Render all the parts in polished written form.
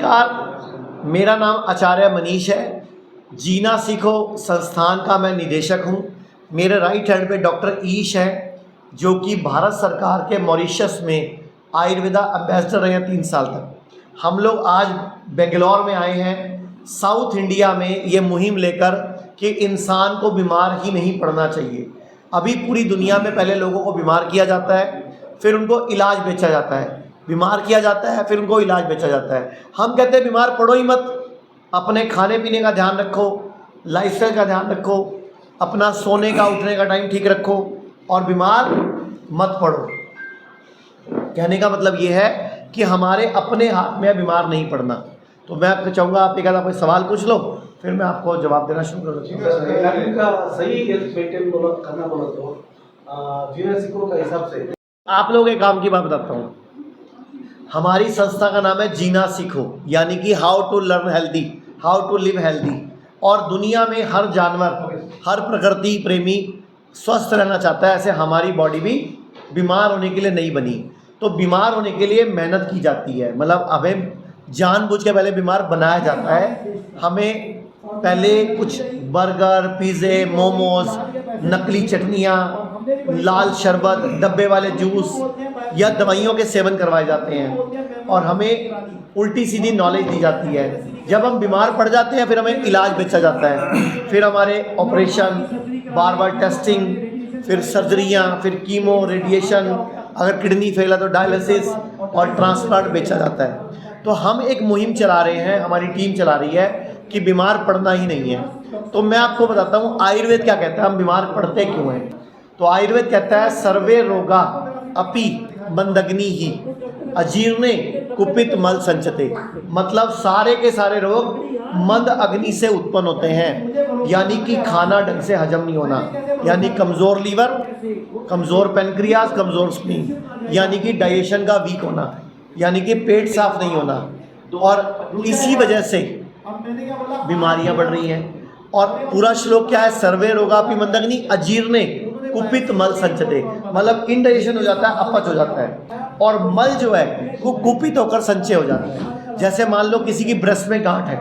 नमस्कार, मेरा नाम आचार्य मनीष है। जीना सीखो संस्थान का मैं निदेशक हूँ। मेरे राइट हैंड पे डॉक्टर ईश है, जो कि भारत सरकार के मॉरिशस में आयुर्वेदा एम्बेसडर रहे हैं 3 साल तक। हम लोग आज बेंगलोर में आए हैं साउथ इंडिया में ये मुहिम लेकर कि इंसान को बीमार ही नहीं पड़ना चाहिए। अभी पूरी दुनिया में पहले लोगों को बीमार किया जाता है, फिर उनको इलाज बेचा जाता है। बीमार किया जाता है, फिर उनको इलाज बेचा जाता है। हम कहते हैं बीमार पड़ो ही मत, अपने खाने पीने का ध्यान रखो, लाइफस्टाइल का ध्यान रखो, अपना सोने का उठने का टाइम ठीक रखो और बीमार मत पड़ो। कहने का मतलब ये है कि हमारे अपने हाथ में बीमार नहीं पड़ना। तो मैं आपको चाहूँगा आप एक आधा कोई सवाल पूछ लो, फिर मैं आपको जवाब देना शुरू कर दूँगा। सही हेल्थ मेंटेन करना बोला तो जीना सीखो का हिसाब से आप लोग एक काम की बात बताता हूँ। हमारी संस्था का नाम है जीना सीखो, यानी कि how to learn healthy, how to live healthy. और दुनिया में हर जानवर, हर प्रकृति प्रेमी स्वस्थ रहना चाहता है। ऐसे हमारी बॉडी भी बीमार होने के लिए नहीं बनी। तो बीमार होने के लिए मेहनत की जाती है, मतलब हमें जानबूझ के पहले बीमार बनाया जाता है। हमें पहले कुछ बर्गर, पिज़्ज़े, मोमोज, नकली चटनियाँ, लाल शरबत, डब्बे वाले जूस या दवाइयों के सेवन करवाए जाते हैं और हमें उल्टी सीधी नॉलेज दी जाती है। जब हम बीमार पड़ जाते हैं फिर हमें इलाज बेचा जाता है, फिर हमारे ऑपरेशन, बार बार टेस्टिंग, फिर सर्जरियाँ, फिर कीमो, रेडिएशन, अगर किडनी फेल है तो डायलिसिस और ट्रांसप्लांट बेचा जाता है। तो हम एक मुहिम चला रहे हैं, हमारी टीम चला रही है कि बीमार पड़ना ही नहीं है। तो मैं आपको बताता हूँ आयुर्वेद क्या कहता है, हम बीमार पड़ते क्यों हैं। तो आयुर्वेद कहता है सर्वे रोगा अपि मंदग्नि ही अजीर्णे कुपित मल संचते। मतलब सारे के सारे रोग मंद अग्नि से उत्पन्न होते हैं, यानी कि खाना ढंग से हजम नहीं होना, यानी कमज़ोर लीवर, कमज़ोर पेनक्रियाज, कमज़ोर स्प्लीन, यानी कि डाइजेशन का वीक होना, यानी कि पेट साफ नहीं होना। और इसी वजह से बीमारियां बढ़ रही हैं। और पूरा श्लोक क्या है, सर्वे रोगापि मंदग्नि अजीर्णे कुपित मल संचते। मतलब इनडाइजेशन हो जाता है, अपच हो जाता है और मल जो है वो कुपित होकर संचय हो जाता है। जैसे मान लो किसी की ब्रेस्ट में गांठ है,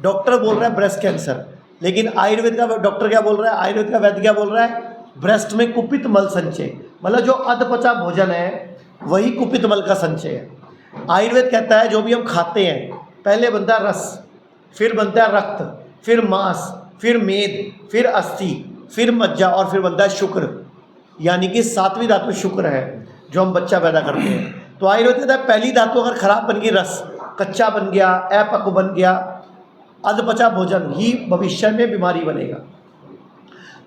डॉक्टर बोल रहा है ब्रेस्ट कैंसर, लेकिन आयुर्वेद का डॉक्टर क्या बोल रहा है, आयुर्वेद का वैद्य क्या बोल रहा है, ब्रेस्ट में कुपित मल संचय। मतलब जो अधपचा भोजन है वही कुपित मल का संचय है। आयुर्वेद कहता है जो भी हम खाते हैं पहले बनता है रस, फिर बनता है रक्त, फिर मांस, फिर मेद, फिर अस्थि, फिर मज्जा और फिर बनता है शुक्र, यानी कि 7वीं धातु शुक्र है जो हम बच्चा पैदा करते हैं। तो आयुर्वेद कहता है पहली धातु अगर खराब बन गई, रस कच्चा बन गया, अपक्व बन गया, अधपचा भोजन ही भविष्य में बीमारी बनेगा।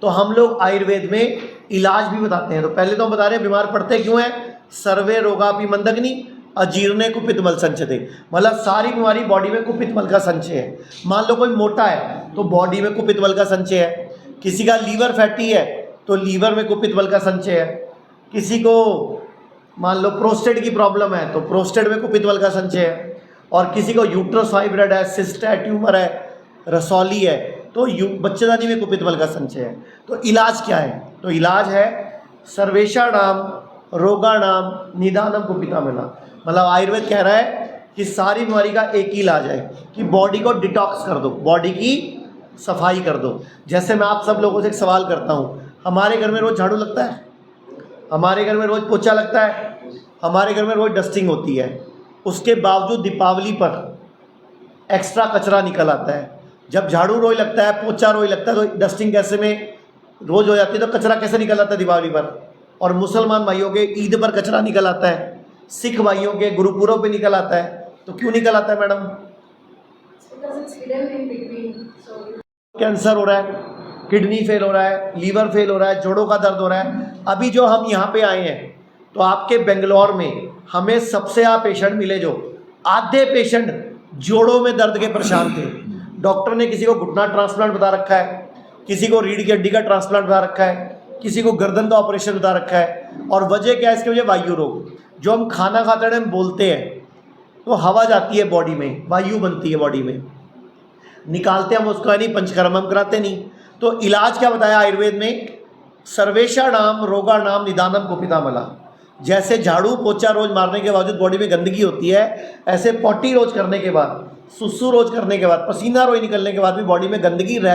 तो हम लोग आयुर्वेद में इलाज भी बताते हैं। तो पहले तो हम बता रहे हैं बीमार पड़ते क्यों हैं, सर्वे रोगापि मंदग्नि अजीर्णे कुपित मल संचते। मतलब सारी बीमारी बॉडी में कुपित मल का संचय है। मान लो कोई मोटा है तो बॉडी में कुपित मल का संचय है, किसी का लीवर फैटी है तो लीवर में कुपित मल का संचय है, किसी को मान लो प्रोस्टेट की प्रॉब्लम है तो प्रोस्टेट में कुपित मल का संचय है, और किसी को यूट्रस फाइब्रॉइड है, सिस्ट है, ट्यूमर है, रसौली है तो बच्चेदानी में कुपित मल का संचय है। तो इलाज क्या है, तो इलाज है सर्वेषाणाम रोगाणाम निदानम कुपितामला। मतलब आयुर्वेद कह रहा है कि सारी बीमारी का एक ही इलाज है कि बॉडी को डिटॉक्स कर दो, बॉडी की सफाई कर दो। जैसे मैं आप सब लोगों से एक सवाल करता हूँ, हमारे घर में रोज़ झाड़ू लगता है, हमारे घर में रोज़ पोछा लगता है, हमारे घर में रोज़ डस्टिंग होती है, उसके बावजूद दीपावली पर एक्स्ट्रा कचरा निकल आता है। जब झाड़ू रोज लगता है, पोछा रोज लगता है, तो डस्टिंग कैसे में रोज़ हो जाती है, तो कचरा कैसे निकल आता है दीपावली पर। और मुसलमान भाइयों के ईद पर कचरा निकल आता है, सिख भाइयों के गुरुपुरों पे निकल आता है। तो क्यों निकल आता है मैडम? कैंसर हो रहा है, किडनी फेल हो रहा है, लीवर फेल हो रहा है, जोड़ों का दर्द हो रहा है। अभी जो हम यहाँ पे आए हैं तो आपके बेंगलोर में हमें सबसे ज़्यादा पेशेंट मिले, जो आधे पेशेंट जोड़ों में दर्द के परेशान थे। डॉक्टर ने किसी को घुटना ट्रांसप्लांट बता रखा है, किसी को रीढ़ की हड्डी का ट्रांसप्लांट बता रखा है, किसी को गर्दन का ऑपरेशन बता रखा है। और वजह क्या है इसकी वजह? वायु रोग। जो हम खाना खाते हैं, हम बोलते हैं तो हवा जाती है बॉडी में, वायु बनती है बॉडी में, निकालते हम उसका नहीं, पंचकर्म हम कराते नहीं। तो इलाज क्या बताया आयुर्वेद में, सर्वेषाणाम रोगाणाम निदानम कुपितामला। जैसे झाड़ू पोछा रोज मारने के बावजूद बॉडी में गंदगी होती है, ऐसे पॉटी रोज करने के बाद, सुसु रोज करने के बाद, पसीना रोज निकलने के बाद भी बॉडी में गंदगी रह